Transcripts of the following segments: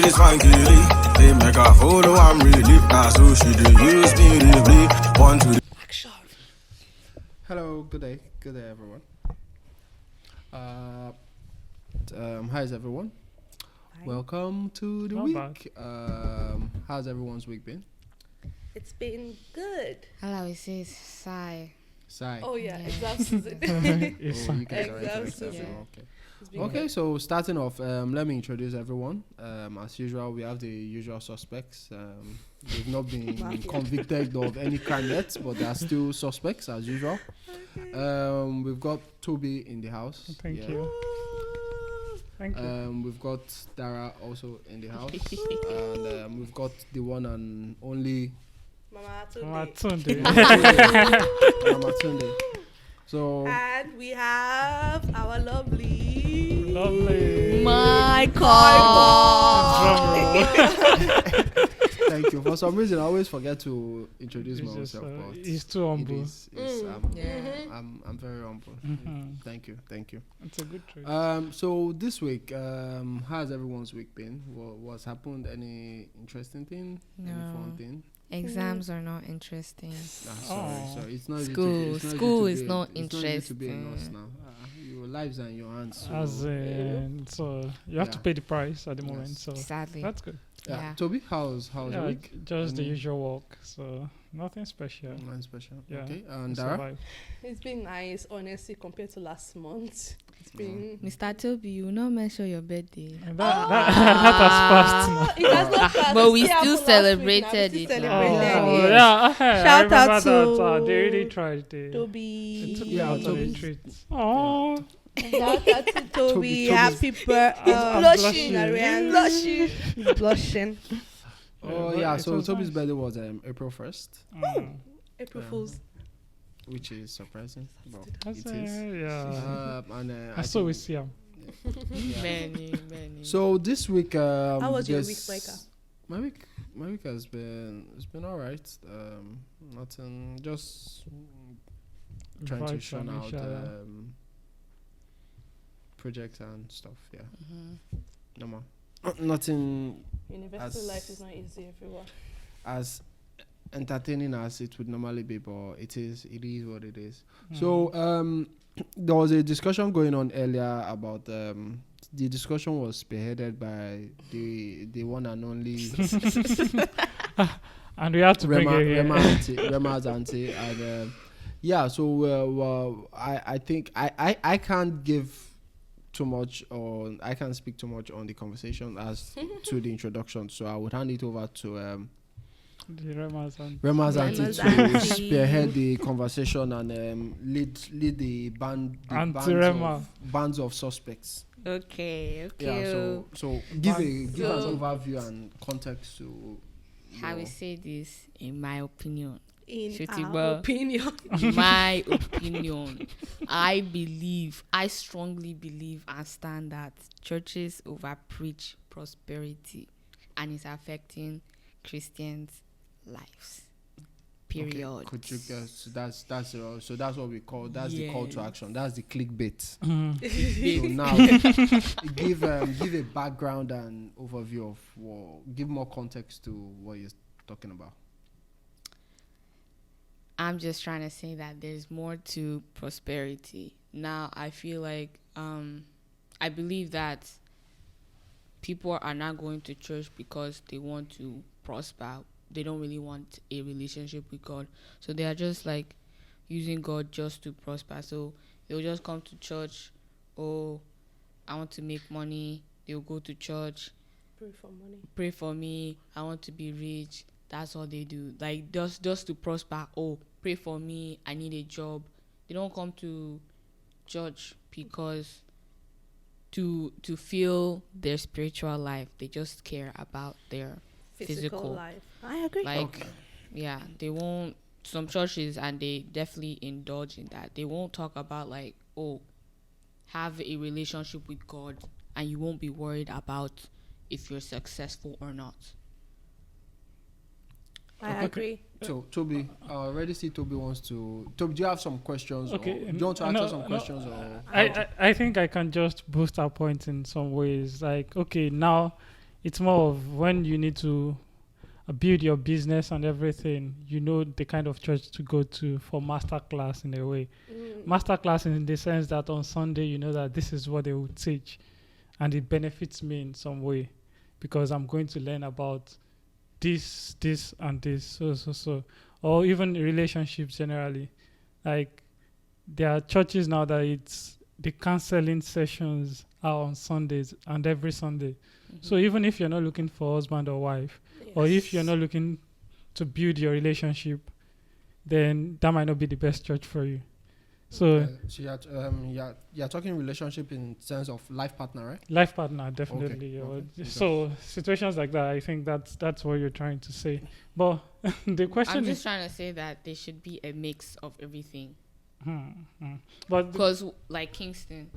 this funky Lee. They make a photo, I'm really. That's who she do. Use me, really. One to the Action. Hello, good day, everyone. How's everyone? Hi. Welcome to the Not week. How's everyone's week been? It's been good. Hello, it says Sai. Sai. Oh yeah, Yeah. exam season. It's Oh, you guys are Exam into exam. season. Okay. It's been Okay, good. so starting off, let me introduce everyone. As usual, we have the usual suspects. They've not been Mafia. convicted of any crime yet, but they are still suspects as usual. We've got Toby in the house. Thank Yeah. you. Thank you. We've got Dara also in the house, and we've got the one and only Mama Mama Tunde. Tunde. Mama Tunde. So And we have our lovely Lovely. Michael. thank you. For some reason, I always forget to introduce He's just, myself. But he's too humble. it's, Yeah. I'm very humble. Mhm. Thank you. It's a good trait. So this week, how's everyone's week been? What's happened? Any interesting thing? Any fun No. thing? Exams are not interesting. Oh. Sorry. It's not easy School. to, School easy is to be, not it's not easy to be a nurse interesting. now. Your lives are in your hands. So, As in, so you have to Yeah. pay the price at the moment. Yes. So Sadly. that's good. Yeah. Toby, how's your Yeah, week? just the Any- usual work. So nothing special. Nothing special. Yeah. Okay. We And Dara? survive. It's been nice, honestly, compared to last month. It's been. Mr. Toby, you will not mention your birthday. And that has passed now. It has not passed. But we It happened still last week now. celebrated We it still now. celebrated Oh, it. yeah. I Shout remember out that. to They really tried. They Toby. took me Yeah, out on a Toby. treat. Oh, Shout out to Toby. Toby's- Happy birthday. I'm Blushing. blushing. Blushing. He's blushing. Oh but yeah. it So was Toby's nice. birthday was April 1st, April Yeah. Fools. which is surprising. But That's it is. yeah. And I saw we see him. Many. So this week, How was your there's- week, Micah? My week has been alright. Nothing. Just trying to Vibes churn on out each other. projects and stuff. Yeah. Mhm. No more. Nothing University As- life is not easy, everyone. as entertaining as it would normally be, but it is what it is. Mm. So there was a discussion going on earlier about the discussion was spearheaded by the one and only And we have to bring it here. Rema's auntie, and yeah. So I think I can't give too much, or I can't speak too much on the conversation as to the introduction. So I would hand it over to The Remas and Rema's auntie Rema's to auntie. spearhead the conversation and lead the Auntie Rema. bands of suspects. Okay. Yeah. So give an So- overview and context to How we your- say this, in my opinion. In Shooty our ball. opinion. My opinion. I strongly believe and stand that churches over preach prosperity and it's affecting Christians' lives. Period. Okay, could you guess? So that's what we call. That's the call to Yes. action. That's the clickbait. Mm. So now give a background and overview of give more context to what you're talking about. I'm just trying to say that there's more to prosperity. Now, I feel like I believe that people are not going to church because they want to prosper. They don't really want a relationship with God. So they are just like using God just to prosper. So they'll just come to church. Oh, I want to make money. They'll go to church. Pray for money. Pray for me. I want to be rich. That's all they do. Like just to prosper. Oh, pray for me. I need a job. They don't come to church because to feel their spiritual life. They just care about their physical. Life. I agree. Like, yeah, they won't. Some churches, and they definitely indulge in that. They won't talk about like, oh, have a relationship with God, and you won't be worried about if you're successful or not. I agree. So Toby, I already see Toby wants to. Toby, do you have some questions? Okay, Or, do you want to answer some no. questions? Or I think I can just boost our point in some ways. Like, okay, now it's more of when you need to build your business and everything, you know the kind of church to go to for masterclass in a way. Masterclass in the sense that on Sunday, you know that this is what they will teach and it benefits me in some way because I'm going to learn about this, and this, so. Or even relationships generally. Like, there are churches now that it's the counseling sessions are on Sundays and every Sunday. So even if you're not looking for husband or wife, or if you're not looking to build your relationship, then that might not be the best church for you. So you're talking relationship in sense of life partner, right? Life partner, definitely. Okay. So situations like that, I think that's what you're trying to say. But the question I'm is, just trying to say that there should be a mix of everything. But because like Kingston,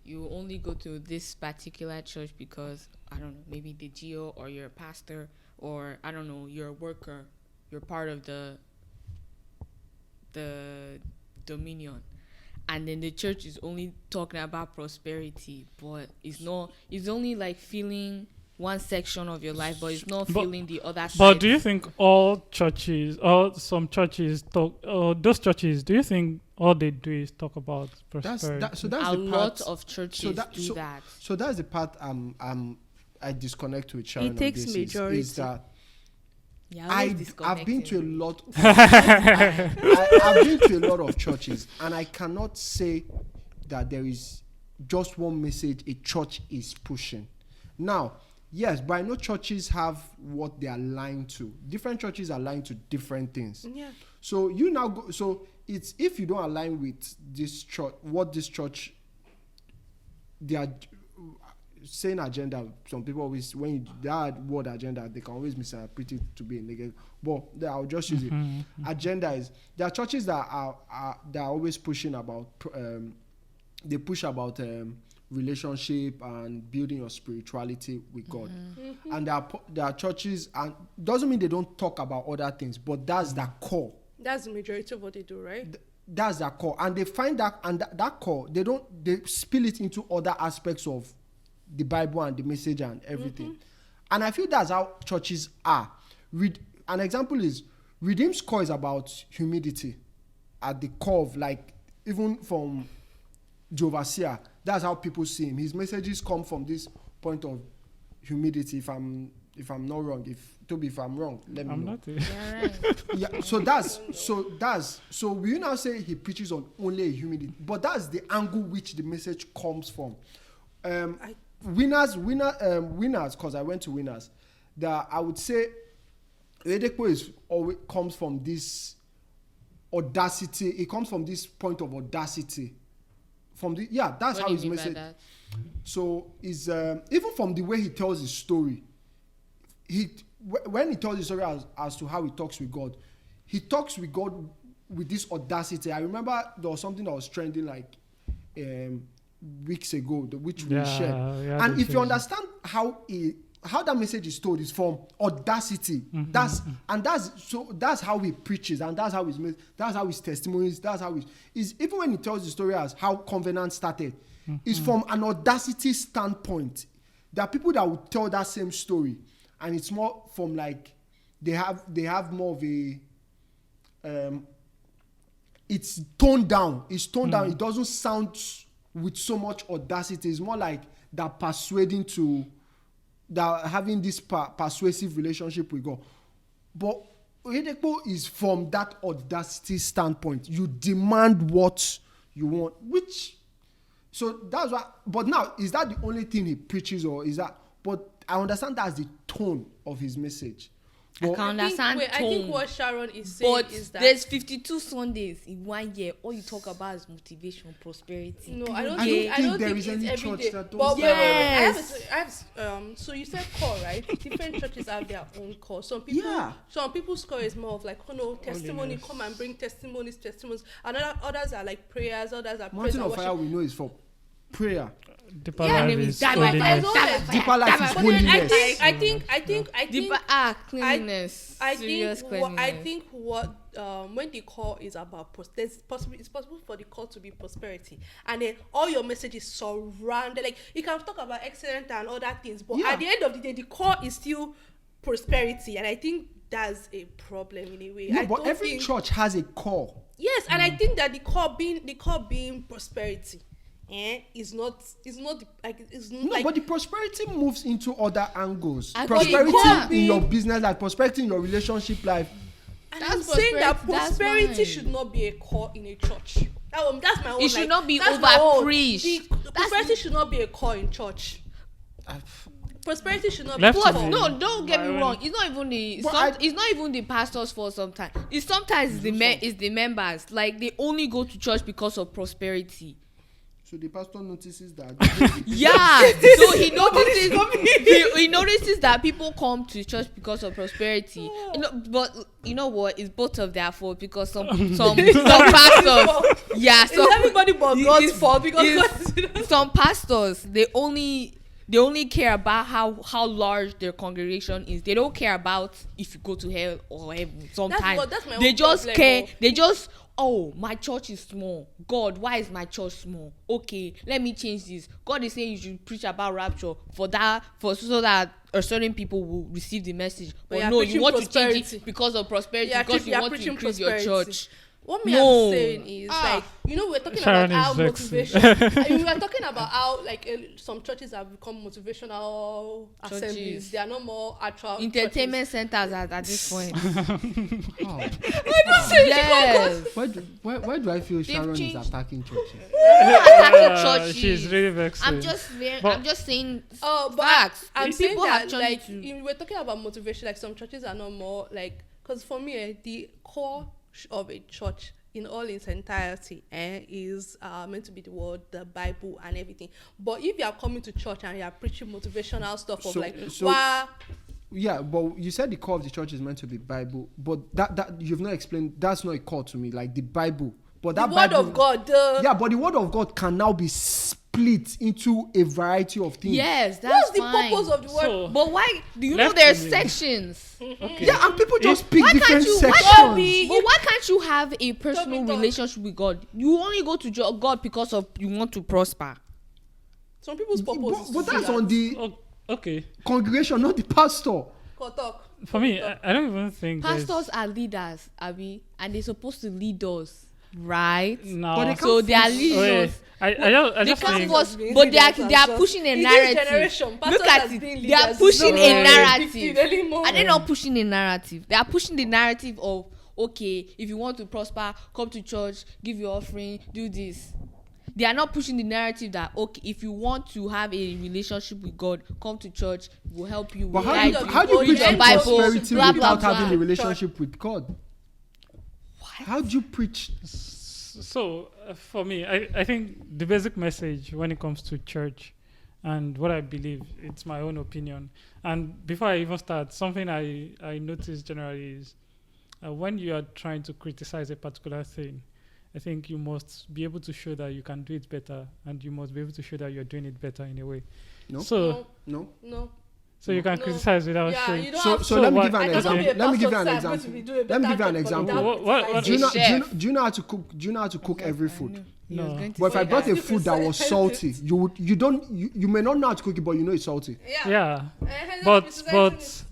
you only go to this particular church because, I don't know, maybe the GO or you're a pastor or, I don't know, you're a worker, you're part of the dominion, and then the church is only talking about prosperity, but it's only like feeling one section of your life, but it's not feeling the other side. But do you think all churches, or some churches talk, or those churches, do you think all they do is talk about prosperity? A lot of churches do that. So that's the part I disconnect with Sharon. It takes on this majority. is that Yeah, I've been to a lot. I've been to a lot of churches, and I cannot say that there is just one message a church is pushing. Now, yes, but I know churches have what they are aligned to. Different churches are aligned to different things. Yeah. So you now go. So it's if you don't align with this church, what this church, they are saying agenda. Some people always, when you that word agenda, they can always misinterpret it to be a negative. But I'll just use it. Agenda is, there are churches that are always pushing about. They push about relationship and building your spirituality with God. And there are churches, and doesn't mean they don't talk about other things, but that's their core. That's the majority of what they do, right? That's their core, and they find that, and that core, they spill it into other aspects of the Bible and the message and everything. And I feel that's how churches are. An example is Redeem's core is about humility at the core of, like, even from the overseer, that's how people see him. His messages come from this point of humility. If I'm not wrong, if I'm wrong, let me know. Yeah, right. So we now say he preaches on only humility, but that's the angle which the message comes from. Winners, because I went to Winners, that I would say Edepo is always comes from this audacity. It comes from this point of audacity. That's how his message. So is even from the way he tells his story. When he tells his story as to how he talks with God with this audacity. I remember there was something that was trending like weeks ago, which we shared. And if you understand how that message is told, is from audacity. That's how he preaches, and that's how his testimonies. That's how is even when he tells the story as how Covenant started, is from an audacity standpoint. There are people that would tell that same story, and it's more from like they have more of a it's toned down. It's toned down. It doesn't sound with so much audacity. It's more like that persuading to that having this persuasive relationship with God. But Oyedepo is from that audacity standpoint. You demand what you want, so that's why. But now, is that the only thing he preaches, or is that? But I understand that's the tone of his message. I can understand tone. I think what Sharon is saying is that there's 52 Sundays in 1 year. All you talk about is motivation, prosperity. No, I don't think there it's is any every church day. that does But that. I have so you said core, right? Different churches have their own core. Some people's core is more of like, testimony, come and bring testimonies. And others are like prayers, others are praise Mountain of Fire we know is for prayer. Deeper Yeah, life name is is Deeper Life. holiness. Deeper life is But then holiness. I think cleanliness. I Serious think cleanliness. I think what when the call is about it's possible for the call to be prosperity, and then all your messages surrounded, like you can talk about excellence and other things, but Yeah. at the end of the day, the core is still prosperity, and I think that's a problem in a way. Yeah, I but don't every think- church has a core. Yes, and I think that the core being prosperity, is not like it's No, like but the prosperity moves into other angles. I Prosperity think- in your business life, prosperity in your relationship life. And That's I'm saying that prosperity, that's prosperity fine. should not be a core in a church. That's my own. It should not be that's my own. over-preached. The prosperity should not be a core in church. Prosperity should not Left be to a core. the- No, don't get me My own- wrong. It's not even the But it's not even the pastor's fault sometimes. It's sometimes it's the members. Like they only go to church because of prosperity. So the pastor notices that. Yeah. So he notices that people come to church because of prosperity. But you know what? It's both of their fault because some pastors. Yeah. It's everybody but God's it's- fault because it's- some pastors they only care about how large their congregation is. They don't care about if you go to hell or heaven. Sometimes that's my they own just problem, care. though. They just my church is small. God, why is my church small? Okay, let me change this. God is saying you should preach about rapture so that certain people will receive the message. But But you're no, you preaching want to change prosperity. it because of prosperity, Yeah, because you you're want to preaching increase your prosperity. church. What me No. I'm saying is like we're talking Sharon about how is vexing. motivation. We were talking about how like some churches have become motivational assemblies. Churches. They are no more actual Entertainment centers at this point. How? Yes. Why do I feel Sharon is changed- attacking churches? Attacking churches. She's really vexing. I'm just saying But facts. I'm If saying people that actually like to- we're talking about motivation. Like some churches are no more like because for me the core of a church in all its entirety is meant to be the word, the Bible, and everything. But if you are coming to church and you are preaching motivational stuff of Yeah, but you said the core of the church is meant to be Bible, but that you've not explained. That's not a core to me, like the Bible. But the that word Bible, of God. Yeah, but the word of God can now be split into a variety of things. yes, that's What's the fine. purpose of the word? So, But why do you know Left there's to me. sections? okay. Yeah, and people just pick Why can't different you? sections. But why can't you have a personal talk. relationship with God? You only go to God because of you want to prosper. Some people's purpose. is But to that's do on the Oh, okay. congregation, not the pastor. talk. For me, I don't even think there's- Pastors are leaders, Abby, and they're supposed to lead us, right? No. But they can't So they are force- leading Wait, us. I They just can't think force, Being but they are leaders pushing a in this narrative. generation, Look pastors at as it. being They are leaders pushing is a not narrative. big deal anymore. Are they not pushing a narrative? They are pushing the narrative of okay, if you want to prosper, come to church, give your offering, do this. They are not pushing the narrative that okay, if you want to have a relationship with God, come to church, we'll help you. But we'll how do guide you, how do you Read preach your on Bible, prosperity blah, blah, without blah. having a relationship with God? How do you preach? so. For me, I think the basic message when it comes to church, and what I believe, it's my own opinion. And before I even start, something I notice generally is when you are trying to criticize a particular thing, I think you must be able to show that you can do it better, and you must be able to show that you're doing it better in a way. No. So No. so you can No. criticize without Yeah, showing. you don't So have so So let me what- give an I cannot be example. a Let me give you pastor, an so I'm going example. to be doing Let me better give you an job example. without What- criticizing. Do you know? A Do you know? chef. Do you know how to cook? Do you know how to cook every food? No. But if I brought a Yeah. food that was salty, you may not know how to cook it, but you know it's salty. Yeah. But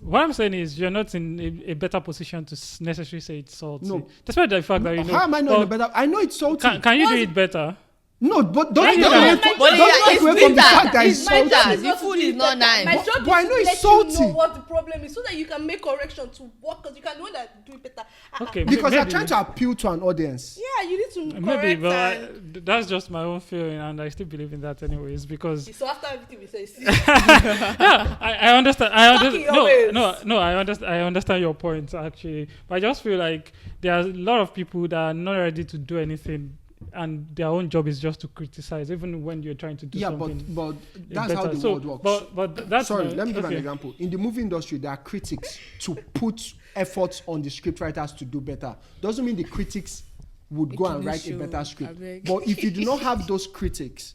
what I'm saying is you're not in a better position to necessarily say it's salty. No. Despite the fact that you know. How am I not in a But better? I know it's salty. Can you What's do it better? No, but don't Yeah, take yeah. away But from, But don't yeah, take away it's from the bitter. fact that it's It's bitter. salty. The food is not nice. My But- job but I is know to it's let salty. you know what the problem is so that you can make correction to what, because you can know that do it better. Okay. Because you're maybe- tang to appeal to an audience. Yeah, you need to Maybe, correct but and that's just my own feeling, and I still believe in that anyways. Because so after everything we say, see, yeah, I understand. I Stuck in understand. your ways. No. I understand your point actually, but I just feel like there are a lot of people that are not ready to do anything, and their own job is just to criticize, even when you're trying to do Yeah, something. but that's how better. the So, world works. But that's Sorry, my- let me give an okay. example. In the movie industry, there are critics to put efforts on the scriptwriters to do better. Doesn't mean the critics would go and write a better script. But if you do not have those critics,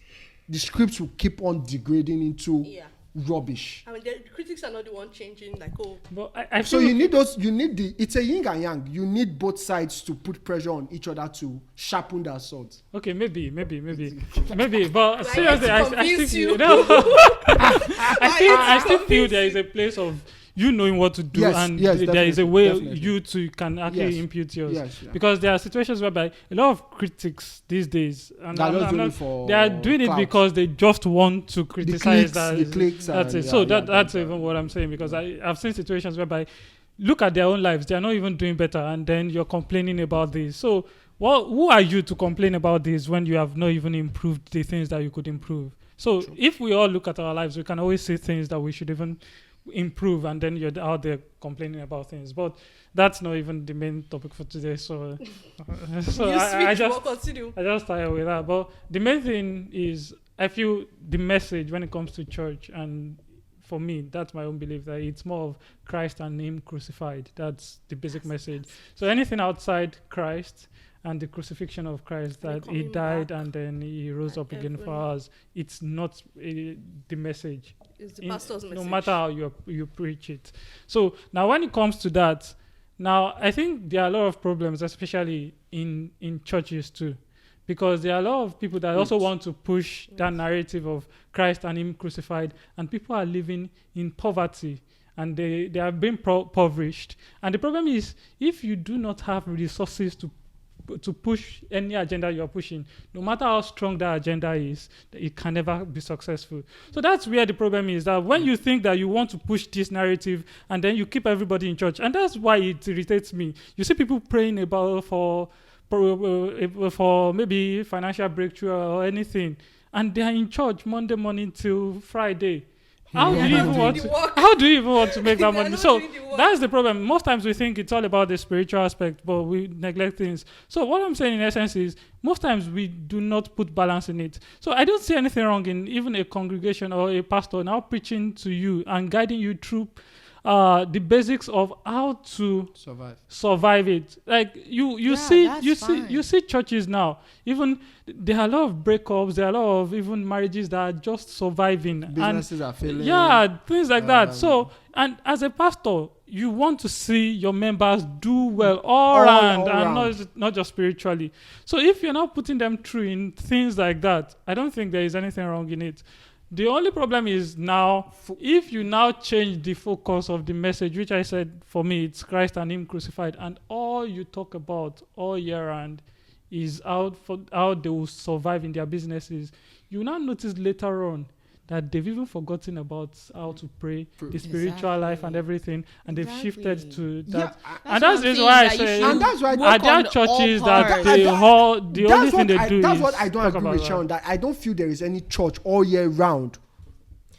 the scripts will keep on degrading into Yeah. rubbish. I mean, the critics are not the one changing. Like, oh, But I So feel you need it's a yin and yang. You need both sides to put pressure on each other to sharpen their swords. okay, maybe. But Do I seriously, have I to convince still you? no. I still feel convince there is a place of you knowing what to do, Yes, and yes, there is a definitely, way definitely. you too can actually Yes. impute yours. Yes, yeah. Because there are situations whereby a lot of critics these days, and They're I'm just not- I'm doing not- it for they are doing it clout. because they just want to criticize the clicks that's and- it. So yeah, that's yeah. even what I'm saying, because I've seen situations whereby look at their own lives, they are not even doing better, and then you're complaining about this. So who are you to complain about this when you have not even improved the things that you could improve? So if we all look at our lives, we can always see things that we should even improve, and then you're out there complaining about things. But that's not even the main topic for today. So, so you I switch, just we'll continue. I just started with that. But the main thing is, I feel the message when it comes to church, and for me, that's my own belief, that it's more of Christ and Him crucified. That's the basic message. So anything outside Christ and the crucifixion of Christ, that He coming died back and then He rose up again for every- us, it's not the message. It's the pastor's message. No matter how you preach it. So now when it comes to that, now I think there are a lot of problems, especially in churches too, because there are a lot of people that also want to push that narrative of Christ and Him crucified, and people are living in poverty, and they are being impoverished. And the problem is, if you do not have resources to push any agenda you're pushing, no matter how strong that agenda is, it can never be successful. So that's where the problem is, that when you think that you want to push this narrative and then you keep everybody in church, and that's why it irritates me. You see people praying about for maybe financial breakthrough or anything, and they are in church Monday morning till Friday. How do you even want doing the work. how do you even want to make that They are money? not So doing the work. that's the problem. Most times we think it's all about the spiritual aspect, but we neglect things. So what I'm saying in essence is, most times we do not put balance in it. So I don't see anything wrong in even a congregation or a pastor now preaching to you and guiding you through the basics of how to survive it. Like you see churches now, even there are a lot of breakups, there are a lot of even marriages that are just surviving, Businesses are failing. yeah, things like that. So, and as a pastor, you want to see your members do well all around, and round. not just spiritually. So if you're not putting them through in things like that, I don't think there is anything wrong in it. The only problem is now, if you now change the focus of the message, which I said for me, it's Christ and Him crucified, and all you talk about all year round is how they will survive in their businesses, you now notice later on that they've even forgotten about how to pray, the spiritual life and everything, and they've shifted to that. And that's the reason why I say, And that's why are there churches that the only thing they do that's is what I don't talk agree about with Sharon, that I don't feel there is any church all year round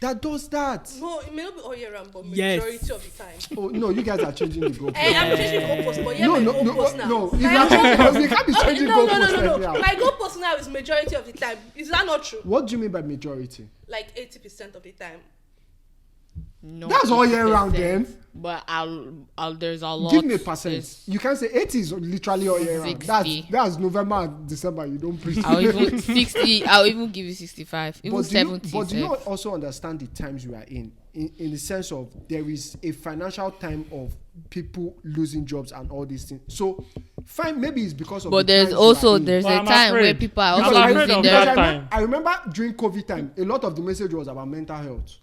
that does that. No, it may not be all year round, but Yes. majority of the time. Oh no, you guys are changing the goalpost. I'm changing goalposts, but yeah, No, my no, goalpost no, now. no. If My you are changing goalpost- goalposts, you can't be changing no. goalposts anyhow. My goalpost now is majority of the time. Is that not true? What do you mean by majority? Like 80% of the time. No, That's all year round 80%. then. But there's a lot. Give me a percent. There's- You can't say 80 is literally all year round. 60. That's November and December. You don't preach. I'll even 60. I'll even give you 65. Even But do you, 70. but do you sef. also understand the times we are in the sense of there is a financial time of people losing jobs and all these things. So fine, maybe it's because of. But the there's times we are also in. there's But a I'm time where afraid. people are I'm also afraid losing of their. that time. I remember during COVID time, a lot of the message was about mental health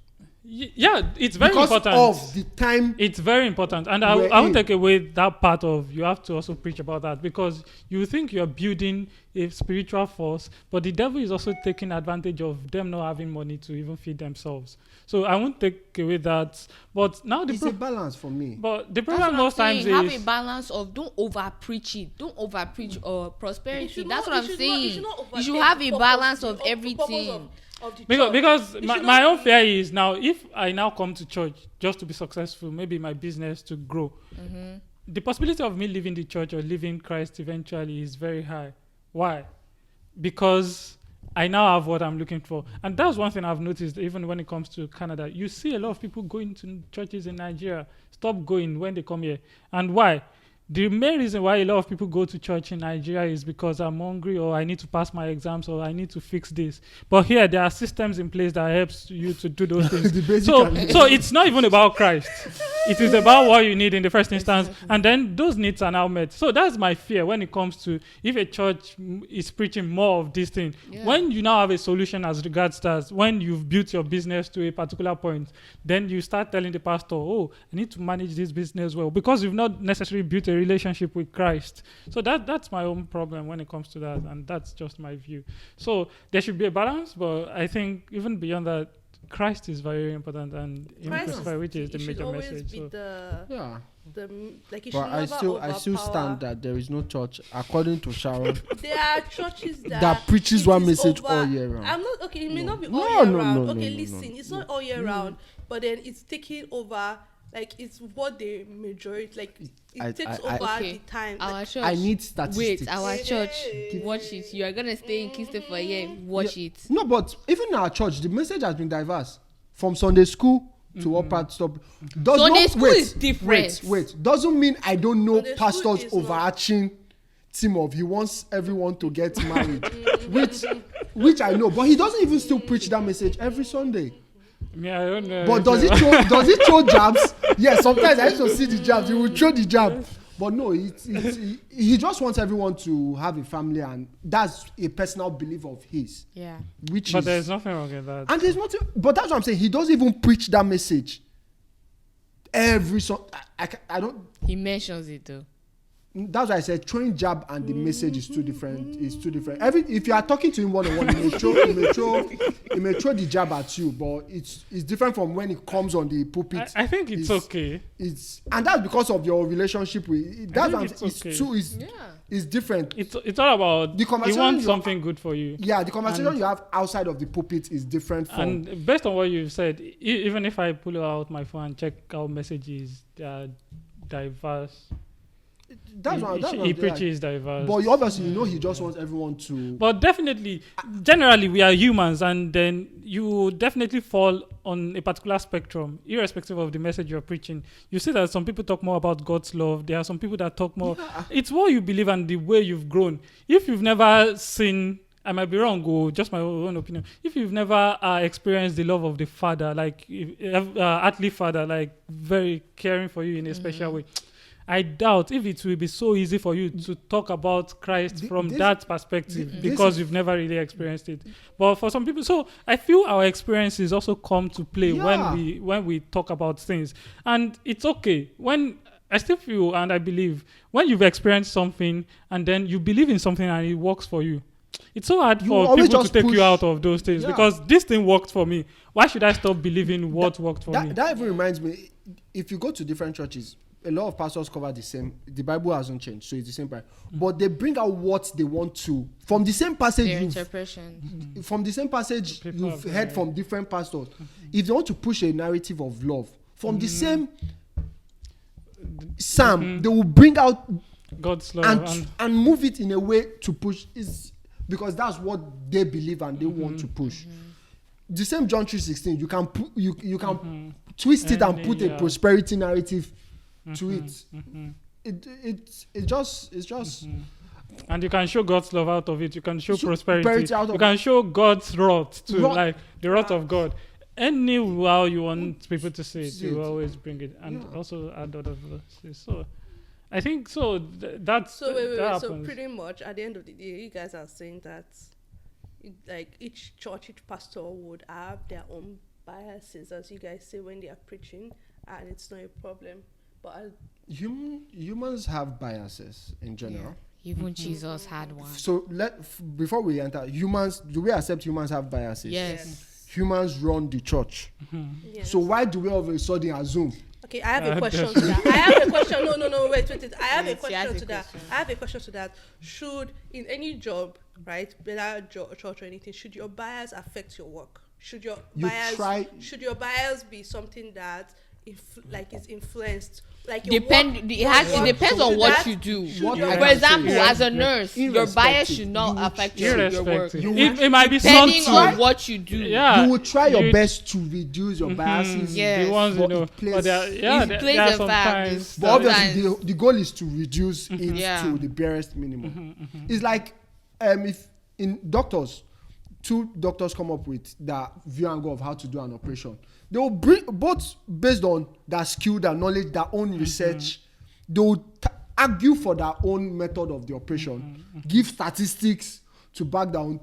Yeah, it's very because important. of the time. It's very important, and We're I won't in. take away that part of you have to also preach about that, because you think you're building a spiritual force, but the devil is also taking advantage of them not having money to even feed themselves. So I won't take away that. But now It's a balance for me. but the That's problem what most I'm times saying. Have a is balance of don't over preach it. Don't over preach prosperity. should That's not- what you I'm should not- you saying. should not You should overtake have the a purpose- balance of the purpose everything. of the because church. It my, should my not own be- fear is now, if I now come to church just to be successful, maybe my business to grow, the possibility of me leaving the church or leaving Christ eventually is very high. Why? Because I now have what I'm looking for. And that's one thing I've noticed, even when it comes to Canada. You see a lot of people going to churches in Nigeria, stop going when they come here. And why? The main reason why a lot of people go to church in Nigeria is because I'm hungry, or I need to pass my exams, or I need to fix this. But here there are systems in place that helps you to do those things. So it's not even about Christ. It is about what you need in the first instance, and then those needs are now met. So that's my fear when it comes to if a church is preaching more of this thing. Yeah. When you now have a solution as regards that, when you've built your business to a particular point, then you start telling the pastor, oh, I need to manage this business well, because you've not necessarily built a relationship with Christ. So that's my own problem when it comes to that, and that's just my view. So there should be a balance, but I think even beyond that, Christ is very important, and which is the major message. Be the like it But should I still stand that there is no church, according to Sharon, there are churches that preaches it one is message over- all year round. I'm not okay. It may not be No, all year no, round. no, Okay, no, listen, no. it's not all year round, but then it's taking over. Like it's what the majority like. It takes over Okay. the time. Our Like, church. I need statistics. Wait, our church. Watch it. You are gonna stay in Kingston for a year. Watch it. No, but even in our church, the message has been diverse from Sunday school to upper stop. Sunday school is different. Wait. Doesn't mean I don't know Sunday school pastor's is not- overarching theme of he wants everyone to get married, which I know, but he doesn't even still preach that message every Sunday. Yeah, I don't know. But does he throw jabs? Yes, sometimes I used to see the jabs. He will throw the jab. But no, he just wants everyone to have a family, and that's a personal belief of his. Yeah. But there's nothing wrong with that. And there's nothing. But that's what I'm saying. He doesn't even preach that message. Every song, I don't. He mentions it though. That's why I said throwing jab and the message is too different. It's too different. If you are talking to him one on one, he may throw the jab at you, but it's different from when it comes on the pulpit. I think it's okay. And that's because of your relationship with. That's what I'm saying. okay. It's different. It's all about The he conversation wants you- something good for you. Yeah, the conversation you have outside of the pulpit is different from. And based on what you've said, even if I pull out my phone and check our messages, they are diverse. He preaches diverse. But obviously, he just wants everyone to. But definitely, generally, we are humans, and then you definitely fall on a particular spectrum, irrespective of the message you're preaching. You see that some people talk more about God's love. There are some people that talk more. Yeah. It's what you believe and the way you've grown. If you've never seen, I might be wrong, just my own opinion. If you've never experienced the love of the Father, like earthly Father, like very caring for you in a special way, I doubt if it will be so easy for you to talk about Christ from that perspective because you've never really experienced it. But for some people, so I feel our experiences also come to play when we talk about things, and it's okay. When I still feel and I believe when you've experienced something and then you believe in something and it works for you, it's so hard for people to take you out of those things because this thing worked for me. Why should I stop believing what worked for me? That even reminds me, if you go to different churches, a lot of pastors cover the same. The Bible hasn't changed, so it's the same Bible. But they bring out what they want to from the same passage. Their interpretation. From the same passage you've heard from different pastors. If they want to push a narrative of love from the same psalm, they will bring out God's love and move it in a way to push is because that's what they believe and they want to push. The same John 3:16, you can twist it and put a prosperity narrative to it. It's just and you can show God's love out of it. You can show prosperity. out of You can show God's wrath too, like the wrath of God. Anywhere you want people to see it, you always bring it, and also add other verses. So I think so. That's so wait. that So happens. pretty much at the end of the day, you guys are saying that like each church, each pastor would have their own biases, as you guys say when they are preaching, and it's not a problem. But humans have biases in general. Yeah. Even Jesus had one. So before we enter, do we accept humans have biases? Yes. Humans run the church. yes. So why do we all of a sudden assume? Okay, I have a question to that. I have a question. No, wait. I have a question to that. I have a question to that. Should, in any job, right, whether church or anything, should your bias affect your work? Should your bias be something that like is influenced. Like It depends on what you do. What I For can example, say is- as a nurse, your bias Irrespective, should not you affect your work. Irrespective. You It might be Depending something. on what you do. Yeah. You will try your You- best to reduce your biases. Yeah. The ones you But know. it plays- But It plays there are a some fact. times. But obviously, Sometimes. the goal is to reduce it Yeah. to the barest minimum. It's like if in doctors, two doctors come up with the view angle of how to do an operation. They will bring both based on their skill, their knowledge, their own research. They will argue for their own method of the operation, give statistics to back down.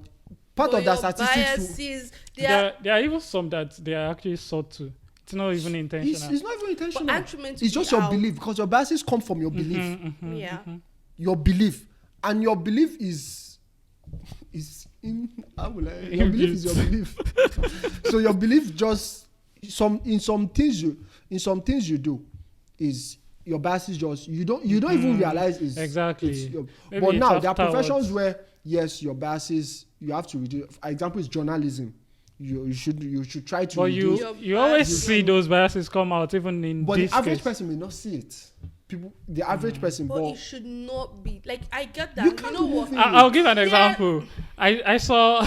Part of that statistics. biases, they are There are even some that they are actually sought to. It's not even intentional. It's not even intentional. But aren't you meant to It's be just your out? belief because your biases come from your belief. Yeah. Your belief, and your belief is in how will I, your belief is your belief. So your belief just in some things you do is your biases just you don't even realize is Exactly. it's Maybe but it's now there are afterwards. professions where yes your biases you have to reduce. For example is journalism. You should try to But reduce. you always biases. see those biases come out even in But this the average case. person may not see it. The average person, But but it should not be like I get that. You You, can't know be what? moving I'll give an Yeah. example. I saw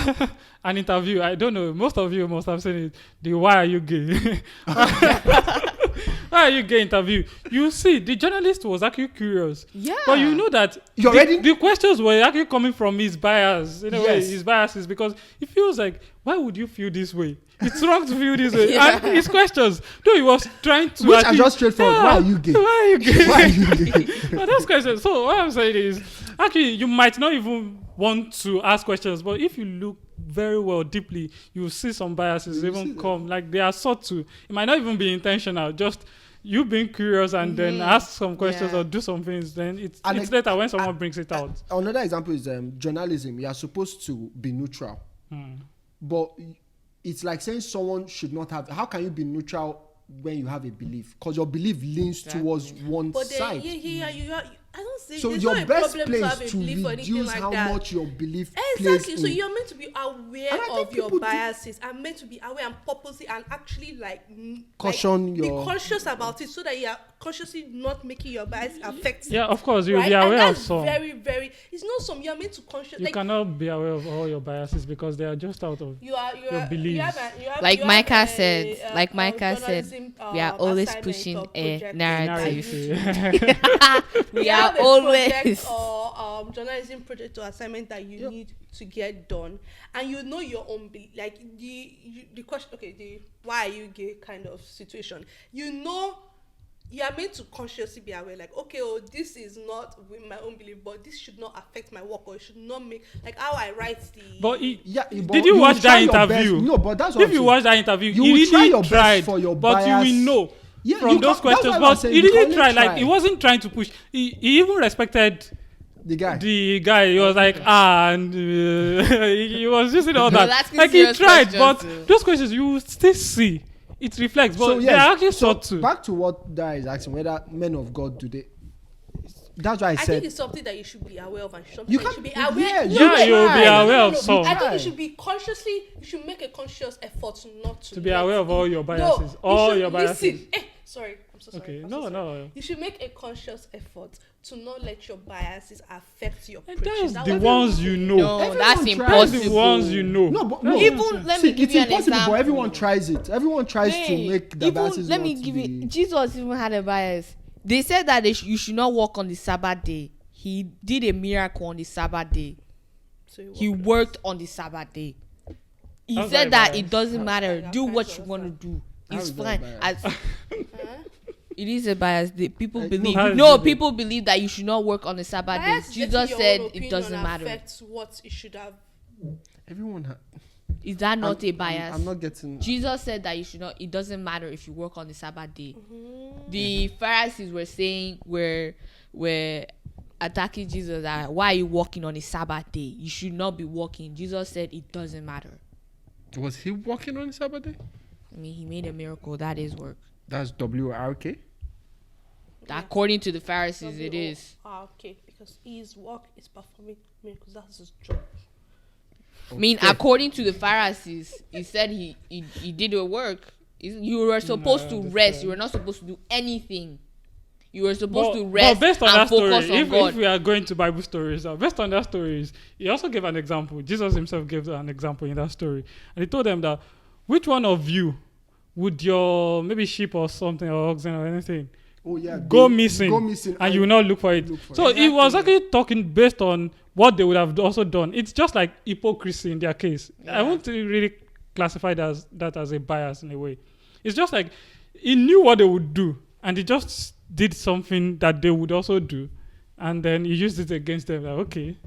an interview. I don't know. Most of you must have seen it. The "Why are you gay?" Why are you gay interview? You see, the journalist was actually curious. Yeah. But you know that You already- the questions were actually coming from his bias. In a way, Yes. his biases because he feels like, why would you feel this way? It's wrong to feel this way. Yeah. And his questions, though he was trying to which are actually- just straightforward. Why are you gay? Why are you gay? Why are you gay? But those questions. So what I'm saying is, actually, you might not even want to ask questions, but if you look very well deeply, you will see some biases You even see them. come. Like they are sought to. It might not even be intentional. Just you being curious and then ask some questions Yeah. or do some things. Then it's And later when someone brings it out. Another example is journalism. You are supposed to be neutral, but it's like saying someone should not have. How can you be neutral when you have a belief? Because your belief leans towards one But then side. you are. I don't see. So there's your not a best problem to have place a to belief or anything reduce like how that. much your belief Exactly. plays So in. you're meant to be aware And I think of your people do- biases and meant to be aware and purposely and actually Caution be your- conscious about it so that you are consciously not making your bias affect. Yeah, of course, you'll right? be aware and of that's some. very, very. It's not some. You're meant to conscious. You Like cannot be aware of all your biases because they are just out of. you are. your beliefs. Like you Micah have said, like Micah said, journalism, we are always assignment pushing or a project narrative. that you- We you are have a always. project or journalism project or assignment that you need to get done, and you know your own like the question. Okay, the why are you gay kind of situation. You know, you are meant to consciously be aware. Like, okay, oh, this is not with my own belief, but this should not affect my work, or it should not make like how I write the. But But did you will watch try that your best. interview? No, but that's what If I'm you saying. watch that interview, You he will try really your best tried for your but bias. you will know Yeah, from you those can't- that's questions. why I'm But saying he you really can tried. only Like try. he wasn't trying to push. He even respected The guy. the guy. He was like and he was using all He was that. asking Like he serious tried, questions but too. those questions you will still see it reflects. But they are actually sought to. back to what Dara is asking, whether men of God do they? That's why I I said think it's something that you should be aware of and something You that you should be can't- aware. yeah, Yeah, you'll be aware of some. I think you should be consciously. You should make a conscious effort not to. To be let aware of all your biases. No, you All should your biases. listen. Sorry, I'm so sorry. Okay, I'm no, so sorry. no. You should make a conscious effort to not let your biases affect your And preaching. that's That the was- ones you know. No, Everyone that's tries. That's impossible. the ones you know. no, but no. Even let me See, give it's you an impossible, example. but everyone tries it. Everyone tries to Hey, make the even biases let me not give be. you. Jesus even had a bias. They said that you should not work on the Sabbath day. He did a miracle on the Sabbath day. So He worked on the Sabbath day. He How's said that that bias? it doesn't matter. that Do bias what or you want to do. How It's is that fine. bias? It is a bias. People Like, believe. how is No, it? people believe that you should not work on the Sabbath day. Bias is Jesus letting your said own it opinion doesn't matter. affect what it should have. Everyone. Is that not a bias? I'm not getting. Jesus said that you should not. It doesn't matter if you work on the Sabbath day. Mm-hmm. The Pharisees were saying were attacking Jesus that why are you working on the Sabbath day? You should not be working. Jesus said it doesn't matter. Was he walking on Sabbath day? I mean, he made a miracle. That is work. That's WRK. According to the Pharisees, it is. Okay, because his work is performing miracles. That's his job. I mean, according to the Pharisees, he said he did a work. You were supposed to understand. rest. You were not supposed to do anything. You were supposed to But rest based on and that story, focus on if God. we are going to Bible stories, based on that stories, he also gave an example. Jesus himself gave an example in that story. And he told them that, which one of you would your maybe sheep or something or oxen or anything Oh yeah, go missing and you will not look for it. So it. he was Exactly. actually talking based on what they would have also done. It's just like hypocrisy in their case. Yeah. I won't really classify that as a bias in a way. It's just like he knew what they would do and he just did something that they would also do, and then he used it against them. Like, okay,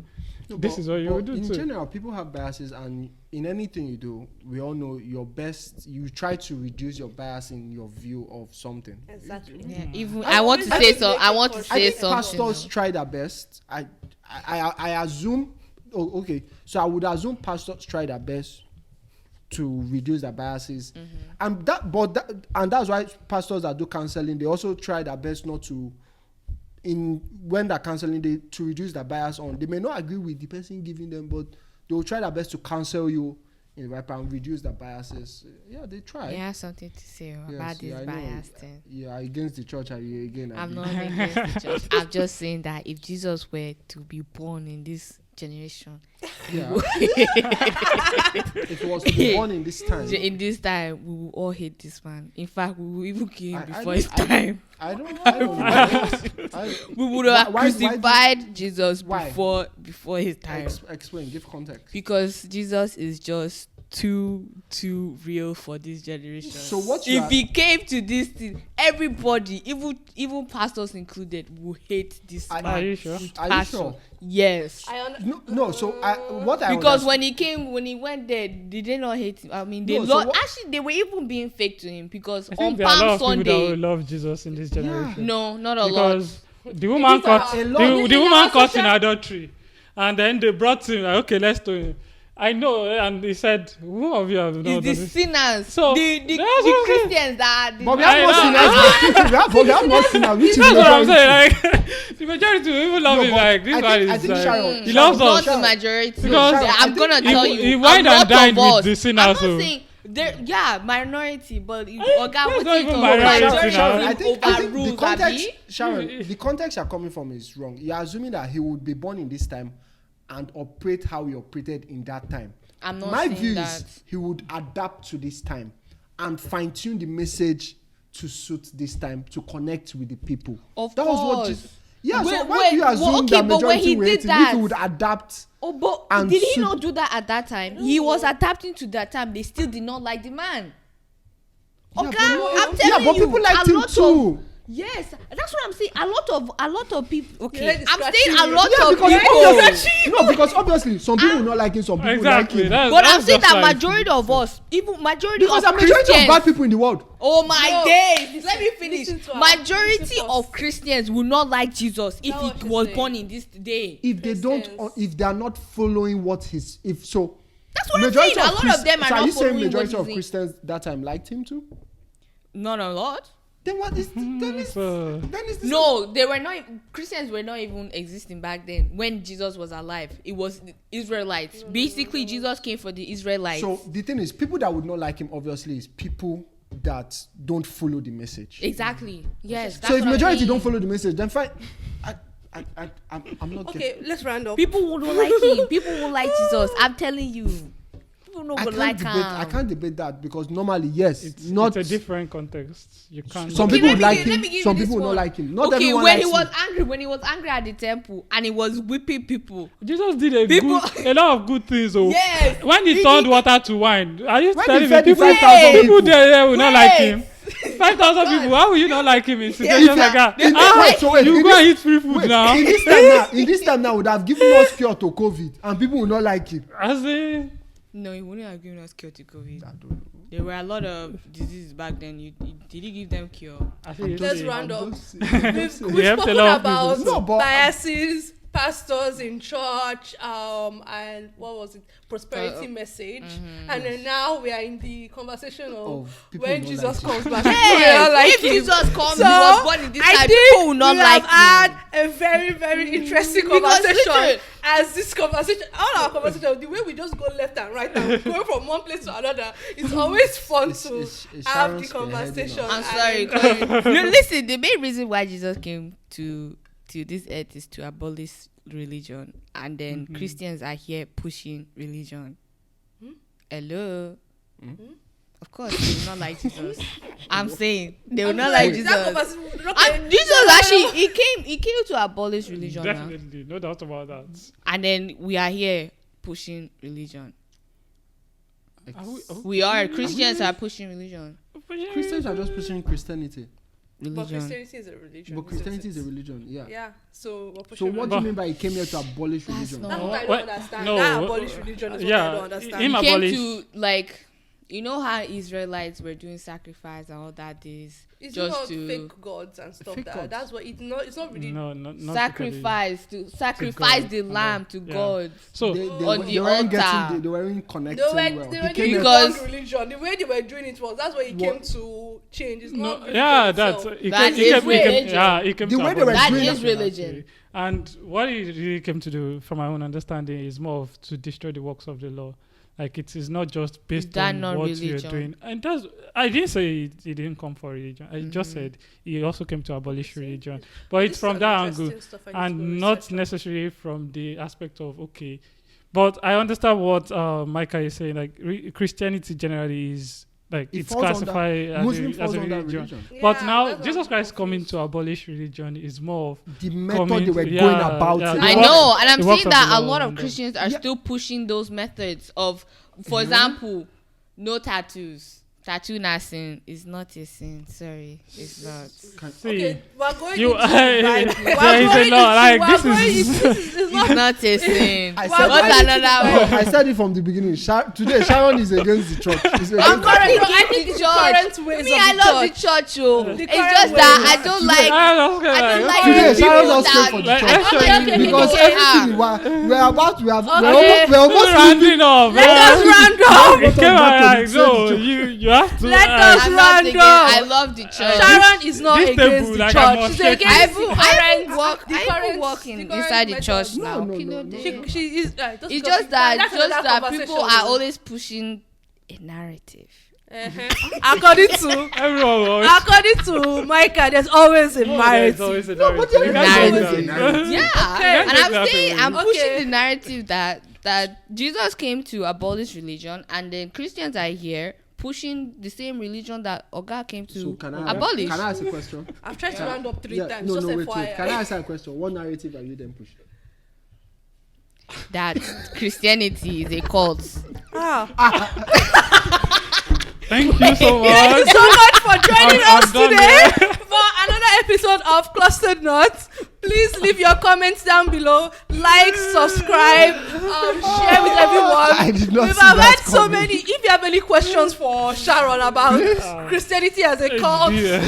No, this is what you would do in too. general, people have biases, and in anything you do, we all know your best. You try to reduce your bias in your view of something. Exactly. Yeah, even I I want to always say make so. it I want to conscious. I say think something. pastors try their best. I assume. Oh, okay. So I would assume pastors try their best to reduce their biases, and that's why pastors that do counseling, they also try their best not to. When they're counseling, to reduce their bias on. They may not agree with the person giving them, but they will try their best to counsel you in the right and reduce their biases. Yeah, they try. You have something to say about this I know. bias thing. Yeah, against the church again. I'm not against the church. I'm just saying that if Jesus were to be born in this generation, Yeah. If it was to be born in this time. in this time, we will all hate this man. In fact, we will even kill him I before his don't- time. I don't know. We would have Why- crucified Jesus why? before his time. Explain, give context. Because Jesus is just too real for this generation. So what you if are- he came to this thing, everybody, even pastors included, will hate this Are man. you sure? Are you Passion. sure? Yes. No. So what I Because understand- when he went there, did they not hate him? I mean, they No, so actually they were even being fake to him because I on think there are a lot Palm of people that Sunday, will love Jesus in this generation. no, not a lot. Because the woman caught a the, lot. the woman caught in adultery, and then they brought him like, okay, let's do it. I know, and he said, "Who of you have not It's done the this?" sinners, So, the that's what I'm Christians that But we I have more know. sinners. We have more sinners. Which is That's what I'm majority. saying. Like the majority will even love No, him. but Like this I man think- I is think like Sharon- he loves not us. the majority. Because I'm gonna he- tell you, he a wined and lot dined of with us. the sinners, I'm not so- saying there, minority, but Oga, that's what not is even the minority majority now. I think the overrules, context, abi? Sharon, the context you're coming from is wrong. You're assuming that he would be born in this time and operate how he operated in that time. I'm not My saying view that. is he would adapt to this time and fine tune the message to suit this time to connect with the people. Of that was what. course. Yeah. So Wait, why do you wait, assume okay, that but when majority he will did hate him if that- he would adapt? Oh, but And did he suit- not do that at that time? He was adapting to that time. They still did not like the man. Yeah, Okay, but no- I'm telling yeah, but you, people liked a him lot too. Yes, that's what I'm saying. A lot of people. You heard Okay, the I'm scratching. saying a lot Yeah, of because people. obviously, no, because obviously some people will not like him, some people Exactly. will like him. That's, But that's I'm saying just that like- majority of us, even majority Because of a majority Christians. of bad people in the world. Oh my No, days! Let me finish. listen to her. Majority Listen to of us. Christians will not like Jesus if That's what he she's was saying. born in this day. If they don't, Christians. if they are not following what his, if so. That's what I'm majority saying. A lot of them are so not you saying following what majority he's of saying. Christians that time liked him too? Not a lot. Then what is So- then is this? No, they were not. Christians were not even existing back then when Jesus was alive. It was the Israelites. Basically, Jesus came for the Israelites. So the thing is, people that would not like him obviously is people that don't follow the message. Exactly. Yes. So if what I'm majority saying. don't follow the message, then fine. I'm not. Okay, let's round up. People won't like him. People won't like Jesus. I'm telling you. People I don't can't like debate. him. I can't debate that because normally, yes, It's not. it's a different context. You can't. Some Okay, people let would me like give- let him. me give Some you this people will not one. like him. Not Okay, everyone when likes he was him. angry, at the temple and he was whipping people. Jesus did a People- a lot of good things. Oh, Yes. when he turned water to wine, are you When telling he me fed the people, 5,000 people people. there will not like Wait. him? 5,000 people. How will you not like him in situations If like that? in- Ah, wait, so wait, you in go this- and eat free food Wait, now. in this time now, would have given us cure to COVID, and people will not like him. I say, No, he wouldn't have given us cure to COVID. I don't know. There were a lot of diseases back then. Did he give them cure? I say, Let's say, round up. I'm just saying. We've helped a spoken lot of about people. No, but- biases, pastors in church, and what was it? Prosperity message. And then now we are in the conversation of people when not Jesus like comes back. Yes, like if him. Jesus comes, So, he was born in this I time, think people will not we like have had him. a very, very interesting Because conversation. listen. As this conversation, all our conversation, the way we just go left and right and going from one place to another, it's always fun to it's have Sharon the spearheading conversation. us. I'm and sorry. enjoy it. No, listen, the main reason why Jesus came to this earth is to abolish religion, and then Christians are here pushing religion. Hello. Of course, they will not like Jesus. I'm saying they will not like That Jesus. conversation- okay. And Jesus actually he came to abolish religion, now. Definitely, no doubt about that. And then we are here pushing religion. Are We are Christians are pushing religion. Christians are just pushing Christianity, But Religion. Christianity is a religion. but Christianity is a religion. Yeah. Yeah. So we're So pushing what do you religion. mean by he came here to abolish That's religion? not- That's what I What? don't understand. No, That what- abolish religion is what yeah, I don't understand. him He came abolish- to, like, you know how Israelites were doing sacrifice and all that days It's just not to fake gods and stuff. Fake gods. That's what it's not really. No, not sacrifice God. the lamb to Yeah. God. So They on the weren't altar. they weren't connecting They were, well. they He were came doing here, Because- wrong religion. The way they were doing it was that's why he What? came to change. It's no, not. religion yeah, itself. that's That is religion. yeah, he came The to way they were abolish doing That it- is religion. And what he really came to do, from my own understanding, is more of to destroy the works of the law. Like it is not just based that on not what religion? you're doing. And that's I didn't say he didn't come for religion. I just said he also came to abolish religion. But it's This from is that interesting angle stuff I need to and go not research on. necessarily from the aspect of okay. But I understand what Micah is saying. Like Christianity generally is like It it's falls under- classified Muslim as falls a under religion. religion. But Yeah, now that's why Jesus I'm Christ coming confused. to abolish religion is more of The method coming they were to- going yeah, about yeah, it. the I work- know, and I'm the works saying of that the a law lot of and Christians are Yeah. still pushing those methods of, for example, no tattoos. Tattoo not sin is not a sin. Sorry, it's not. see. Okay, we're going You- into the Bible. We're there is a going law, like, we're this going is- into- it's It's not. not a sin. I What's said that. another No, one? I said it from the beginning. Today, Sharon is against the church. It's I'm against currently I think in it's the the current church. ways Me, of I the love the church. church, oh. The It's current just that ways. I don't like. I don't like Today, Today, Sharon people just came that- for the Like, church. actually, okay, Because okay, everything we're about, we have, Okay. we're almost rounding off. Let us round up. It came Back out to like the no, church. you have to. Let us I'm not round against. up. I love the church. Sharon is not this against table, the like, I'm church. She's on against I the even current. walk. the I current- even walking the current inside the church method. now. No, Kí no, ló no. dé? She is. It's just that that's another conversation. people are always pushing a narrative. According to Everyone. according to Micah, there's always a There's narrative. always a No, but narrative. there is always a narrative. Yeah, Okay. and I'm Exactly. saying I'm Okay. pushing the narrative that Jesus came to abolish religion, and then Christians are here pushing the same religion that Oga came So to can I abolish. Can I ask a question? I've tried to round up 3 times. No, just no, wait. FYI. Can I ask a question? What narrative have you then pushed? That Christianity is a cult. Thank you so much. Thank you so much for joining I'm us done today for another episode of Clustered Nuts. Please leave your comments down below. Like, subscribe, share with everyone. I did not We've see that had so coming. many. If you have any questions for Sharon about Christianity as a cult, dear.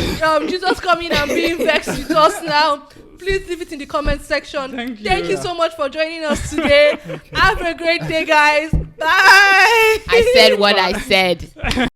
Jesus coming and being vexed with us now, please leave it in the comment section. Thank you. Thank you so much for joining us today. Have a great day, guys. Bye. I said what I said.